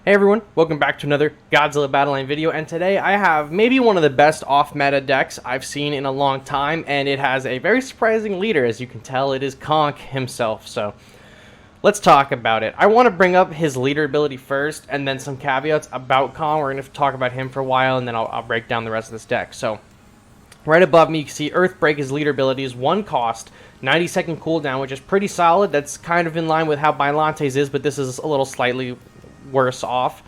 Hey everyone, welcome back to another Godzilla Battle Line video, and today I have maybe one of the best off-meta decks I've seen in a long time, and it has a very surprising leader. As you can tell, it is Conk himself, so let's talk about it. I want to bring up his leader ability first, and then some caveats about Conk. We're going to talk about him for a while, and then I'll break down the rest of this deck. So, right above me, you can see Earthbreak, his leader ability is 1 cost, 90-second cooldown, which is pretty solid. That's kind of in line with how Bailante's is, but this is a little slightly worse off.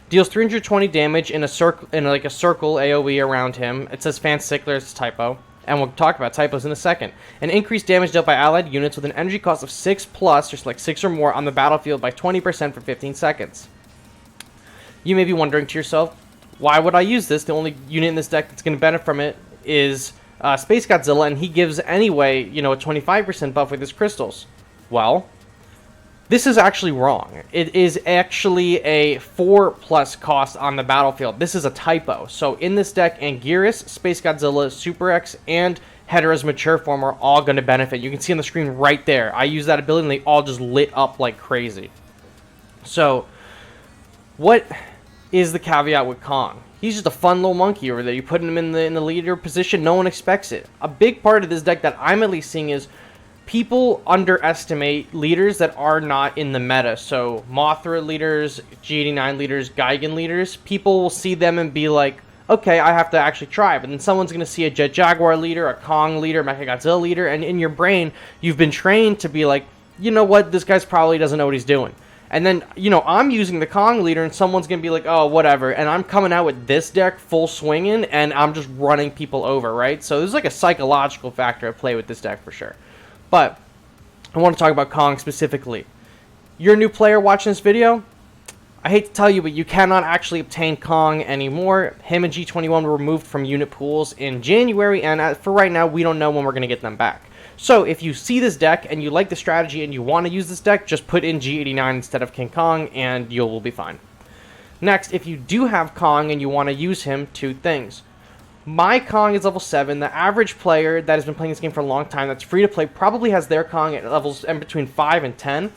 Deals 320 damage in a circle, AoE around him. It says Fan Sickler, it's a typo, and we'll talk about typos in a second. And increased damage dealt by allied units with an energy cost of 6 plus, just like 6 or more, on the battlefield by 20% for 15 seconds. You may be wondering to yourself, why would I use this? The only unit in this deck that's going to benefit from it is Space Godzilla, and he gives anyway, a 25% buff with his crystals. Well, this is actually wrong. It is actually a 4 plus cost on the battlefield. This is a typo. So in this deck, Anguirus, Space Godzilla, Super X, and Hedorah's mature form are all going to benefit. You can see on the screen right there. I use that ability and they all just lit up like crazy. So, what is the caveat with Kong? He's just a fun little monkey over there. You put him in the leader position, no one expects it. A big part of this deck that I'm at least seeing is people underestimate leaders that are not in the meta. So Mothra leaders, G89 leaders, Gigan leaders, people will see them and be like, okay, I have to actually try. But then someone's going to see a Jet Jaguar leader, a Kong leader, Mechagodzilla leader, and in your brain, you've been trained to be like, you know what, this guy's probably doesn't know what he's doing. And then, I'm using the Kong leader, and someone's going to be like, oh, whatever. And I'm coming out with this deck full swinging, and I'm just running people over, right? So there's like a psychological factor at play with this deck for sure. But I want to talk about Kong specifically. You're a new player watching this video. I hate to tell you, but you cannot actually obtain Kong anymore. Him and G21 were removed from unit pools in January, and for right now, we don't know when we're going to get them back. So if you see this deck and you like the strategy and you want to use this deck, just put in G89 instead of King Kong, and you will be fine. Next, if you do have Kong and you want to use him, 2 things. My Kong is level 7. The average player that has been playing this game for a long time that's free to play probably has their Kong at levels in between 5 and 10.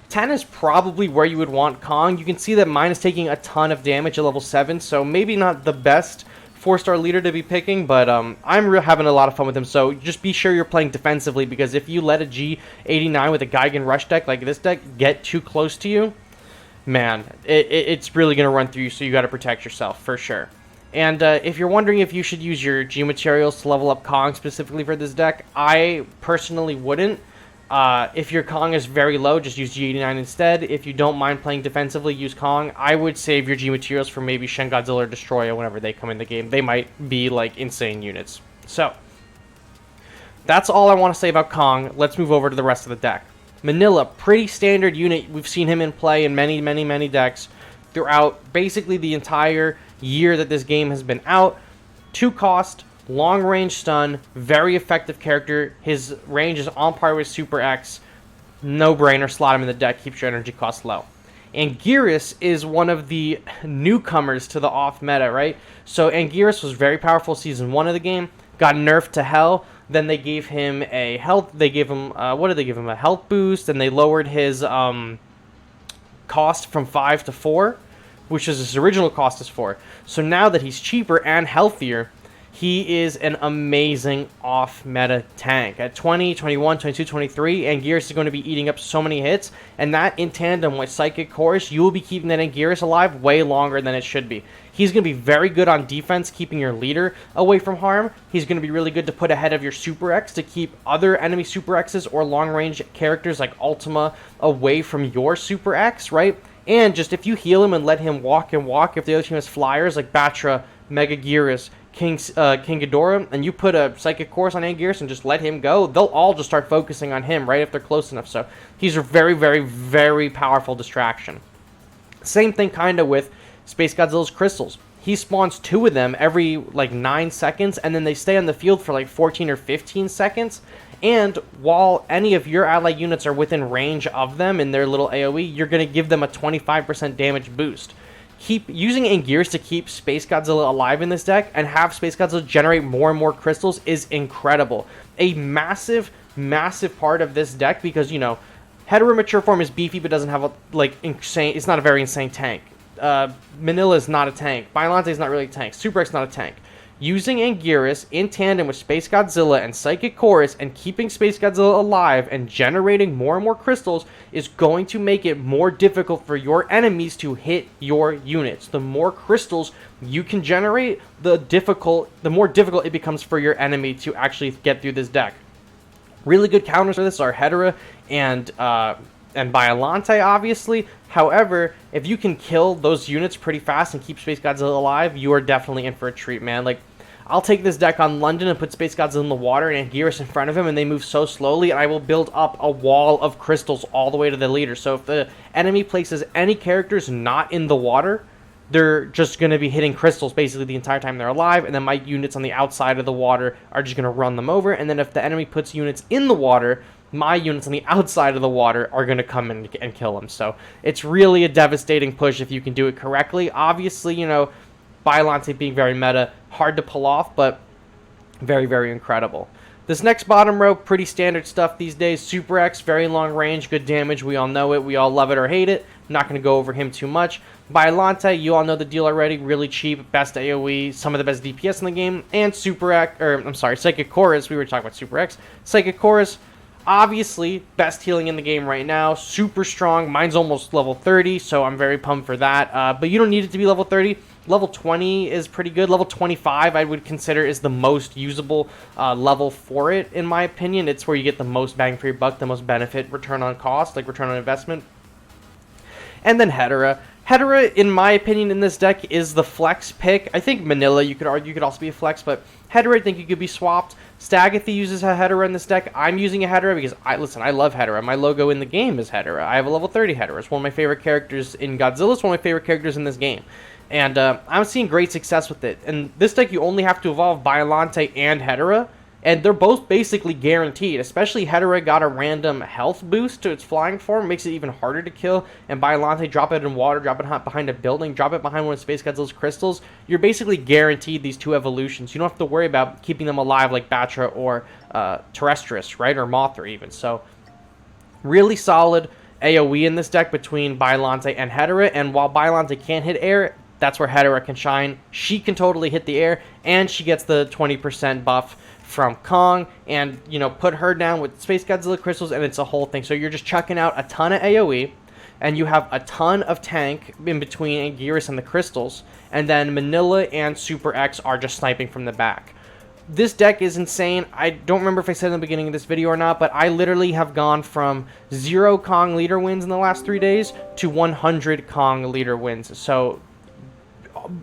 10 is probably where you would want Kong. You can see that mine is taking a ton of damage at level 7, so maybe not the best 4-star leader to be picking, but I'm having a lot of fun with him, so just be sure you're playing defensively, because if you let a G89 with a Gigan Rush deck like this deck get too close to you, man, it's really going to run through you, so you got to protect yourself, for sure. And if you're wondering if you should use your G materials to level up Kong specifically for this deck, I personally wouldn't. If your Kong is very low, just use G89 instead. If you don't mind playing defensively, use Kong. I would save your G materials for maybe Shen Godzilla or Destroyer whenever they come in the game. They might be like insane units. So, that's all I want to say about Kong. Let's move over to the rest of the deck. Manila, pretty standard unit. We've seen him in play in many, many, many decks throughout basically the entire year that this game has been out. 2 cost, long range stun, very effective character. His range is on par with Super X. No brainer, slot him in the deck, keeps your energy cost low. Anguirus is one of the newcomers to the off meta, right? So Anguirus was very powerful season 1 of the game, got nerfed to hell. Then they gave him a health. They gave him what did they give him? A health boost, and they lowered his cost from 5 to 4. Which is his original cost is 4. So now that he's cheaper and healthier, he is an amazing off-meta tank. At 20, 21, 22, 23, Anguirus is going to be eating up so many hits, and that in tandem with Psychic Chorus, you will be keeping that Anguirus alive way longer than it should be. He's going to be very good on defense, keeping your leader away from harm. He's going to be really good to put ahead of your Super X to keep other enemy Super X's or long-range characters like Ultima away from your Super X, right? And just if you heal him and let him walk and walk, if the other team has flyers like Batra, Megaguirus, King Ghidorah, and you put a Psychic Chorus on Anguirus and just let him go, they'll all just start focusing on him, right, if they're close enough. So he's a very, very, very powerful distraction. Same thing kind of with Space Godzilla's crystals. He spawns 2 of them every like 9 seconds, and then they stay on the field for like 14 or 15 seconds. And while any of your ally units are within range of them in their little AoE, you're going to give them a 25% damage boost. Keep using Anguirus to keep Space Godzilla alive in this deck and have Space Godzilla generate more and more crystals is incredible. A massive, massive part of this deck because, Hedera mature form is beefy but doesn't have a, like, insane, it's not a very insane tank. Manila is not a tank. Biollante is not really a tank. Super X not a tank. Using Anguirus in tandem with Space Godzilla and Psychic Chorus and keeping Space Godzilla alive and generating more and more crystals is going to make it more difficult for your enemies to hit your units. The more crystals you can generate, the more difficult it becomes for your enemy to actually get through this deck. Really good counters for this are Hedera and Biollante, obviously. However, if you can kill those units pretty fast and keep Space Godzilla alive, you are definitely in for a treat, man. Like, I'll take this deck on London and put Space Godzilla in the water and Anguirus in front of him, and they move so slowly, and I will build up a wall of crystals all the way to the leader. So if the enemy places any characters not in the water, they're just going to be hitting crystals basically the entire time they're alive, and then my units on the outside of the water are just going to run them over. And then if the enemy puts units in the water, my units on the outside of the water are going to come in and kill them. So it's really a devastating push if you can do it correctly. Obviously, you know, Biollante being very meta, hard to pull off, but very, very incredible. This next bottom row, pretty standard stuff these days. Super X, very long range, good damage. We all know it. We all love it or hate it. I'm not going to go over him too much. Biollante, you all know the deal already. Really cheap, best AoE, some of the best DPS in the game. And Psychic Chorus. We were talking about Super X. Psychic Chorus, obviously, best healing in the game right now. Super strong. Mine's almost level 30, so I'm very pumped for that. But you don't need it to be level 30. Level 20 is pretty good. Level 25 I would consider is the most usable level for it, in my opinion. It's where you get the most bang for your buck, the most benefit, return on cost, like return on investment. And then Hedera. Hedera, in my opinion, in this deck is the flex pick. I think Manila, you could argue, could also be a flex, but Hedera, I think you could be swapped. Stagathy uses a Hedera in this deck. I'm using a Hedera because, I love Hedera. My logo in the game is Hedera. I have a level 30 Hedera. It's one of my favorite characters in Godzilla. It's one of my favorite characters in this game. And I'm seeing great success with it. And this deck, you only have to evolve Biollante and Hedera, and they're both basically guaranteed. Especially Hedera got a random health boost to its flying form, makes it even harder to kill. And Biollante, drop it in water, drop it behind a building, drop it behind one of Space Godzilla's crystals. You're basically guaranteed these two evolutions. You don't have to worry about keeping them alive like Batra or Terrestrius, right? Or Mothra even. So, really solid AoE in this deck between Biollante and Hedera. And while Biollante can't hit air, that's where Hedera can shine. She can totally hit the air, and she gets the 20% buff from Kong, and, you know, put her down with Space Godzilla crystals, and it's a whole thing. So you're just chucking out a ton of AoE, and you have a ton of tank in between Anguirus and the crystals, and then Manila and Super X are just sniping from the back. This deck is insane. I don't remember if I said in the beginning of this video or not, but I literally have gone from 0 Kong leader wins in the last 3 days to 100 Kong leader wins. So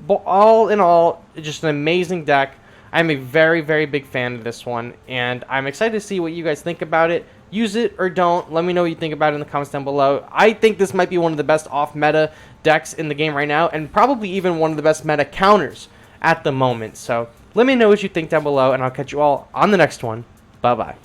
all in all, just an amazing deck. I'm a very, very big fan of this one, and I'm excited to see what you guys think about it. Use it or don't. Let me know what you think about it in the comments down below. I think this might be one of the best off-meta decks in the game right now, and probably even one of the best meta counters at the moment. So let me know what you think down below, and I'll catch you all on the next one. Bye-bye.